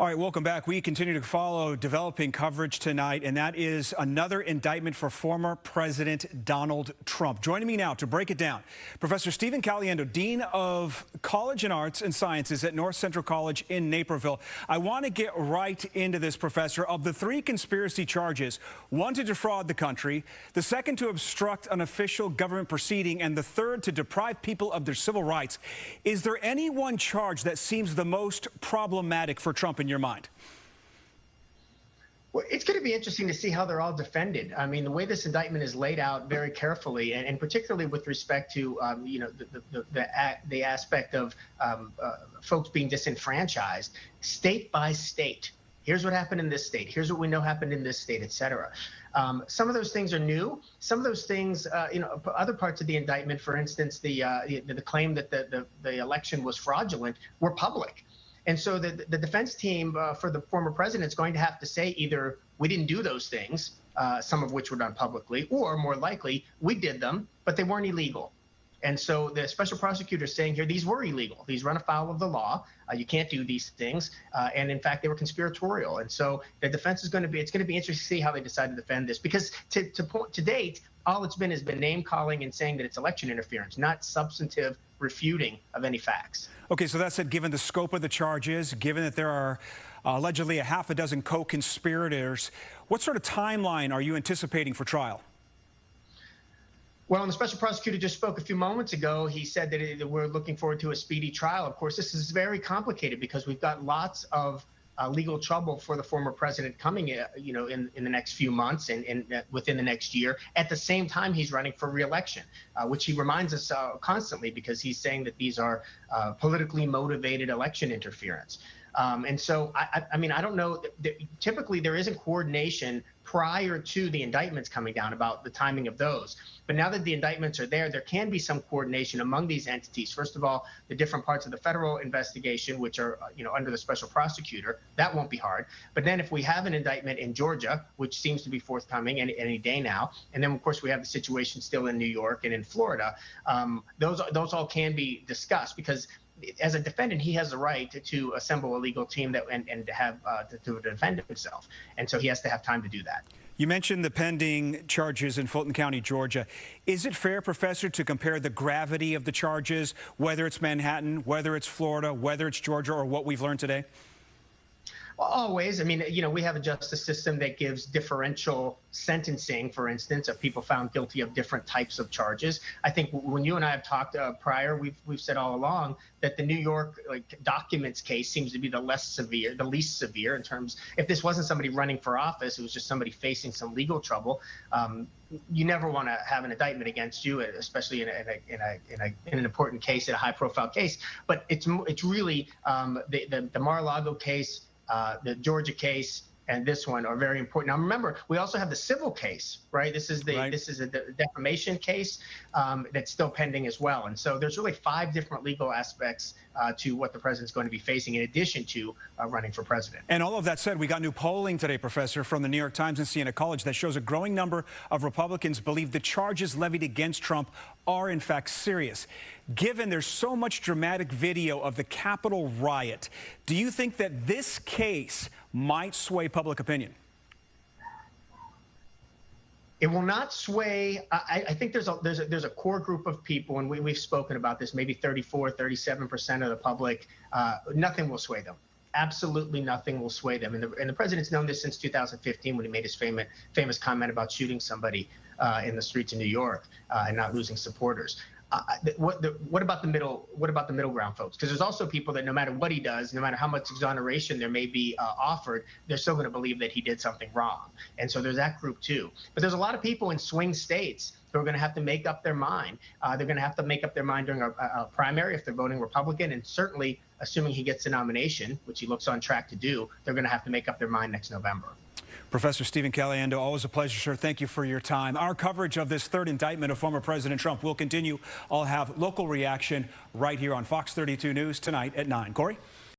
All right, welcome back. We continue to follow developing coverage tonight, and that is another indictment for former President Donald Trump. Joining me now to break it down, Professor Stephen Caliendo, Dean of College and Arts and Sciences at North Central College in Naperville. I want to get right into this, Professor. Of the three conspiracy charges, one to defraud the country, the second to obstruct an official government proceeding, and the third to deprive people of their civil rights, is there any one charge that seems the most problematic for Trump in your mind? Well, it's going to be interesting to see how they're all defended. I mean, the way this indictment is laid out very carefully, and particularly with respect to, the aspect of folks being disenfranchised, state by state. Here's what happened in this state. Here's what we know happened in this state, et cetera. Some of those things are new. Some of those things, other parts of the indictment, for instance, the claim that the election was fraudulent, were public. And so the defense team for the former president is going to have to say either we didn't do those things, some of which were done publicly, or more likely we did them, but they weren't illegal. And so the special prosecutor is saying here these were illegal. These run afoul of the law. You can't do these things. And in fact, they were conspiratorial. And so the defense is going to be, it's going to be interesting to see how they decide to defend this, because to date, all it's been has been name calling and saying that it's election interference, not substantive refuting of any facts. Okay, so that said, given the scope of the charges, given that there are allegedly a half a dozen co-conspirators, what sort of timeline are you anticipating for trial? Well, and the special prosecutor just spoke a few moments ago. He said that we're looking forward to a speedy trial. Of course, this is very complicated because we've got lots of legal trouble for the former president coming, in the next few months and within the next year. At the same time, he's running for re-election, which he reminds us constantly, because he's saying that these are politically motivated election interference. And so, I mean, I don't know. Typically, there isn't coordination prior to the indictments coming down about the timing of those. But now that the indictments are there, there can be some coordination among these entities. First of all, the different parts of the federal investigation, which are, under the special prosecutor, that won't be hard. But then if we have an indictment in Georgia, which seems to be forthcoming any day now, and then, of course, we have the situation still in New York and in Florida, those all can be discussed, because as a defendant, he has the right to assemble a legal team and to have to defend himself. And so he has to have time to do that. You mentioned the pending charges in Fulton County, Georgia. Is it fair, Professor, to compare the gravity of the charges, whether it's Manhattan, whether it's Florida, whether it's Georgia, or what we've learned today? Always. I mean, we have a justice system that gives differential sentencing, for instance, of people found guilty of different types of charges. I think when you and I have talked prior, we've said all along that the New York documents case seems to be the least severe in terms, if this wasn't somebody running for office, it was just somebody facing some legal trouble. You never want to have an indictment against you, especially in an important case, in a high-profile case. But it's really the Mar-a-Lago case, the Georgia case, and this one are very important. Now, remember, we also have the civil case, right? This is a defamation case that's still pending as well. And so there's really 5 different legal aspects to what the president's going to be facing, in addition to running for president. And all of that said, we got new polling today, Professor, from the New York Times and Siena College that shows a growing number of Republicans believe the charges levied against Trump are in fact serious. Given there's so much dramatic video of the Capitol riot, do you think that this case might sway public opinion? It will not sway. I think there's a core group of people, and we've spoken about this, maybe 37% of the public. Nothing will sway them. Absolutely nothing will sway them. And the president's known this since 2015, when he made his famous comment about shooting somebody in the streets of New York and not losing supporters. What about the middle ground, folks? Because there's also people that no matter what he does, no matter how much exoneration there may be offered, they're still going to believe that he did something wrong. And so there's that group too. But there's a lot of people in swing states who are going to have to make up their mind. They're going to have to make up their mind during a primary if they're voting Republican, and certainly, assuming he gets the nomination, which he looks on track to do, they're going to have to make up their mind next November. Professor Stephen Caliendo, always a pleasure, sir. Thank you for your time. Our coverage of this third indictment of former President Trump will continue. I'll have local reaction right here on Fox 32 News tonight at 9. Corey?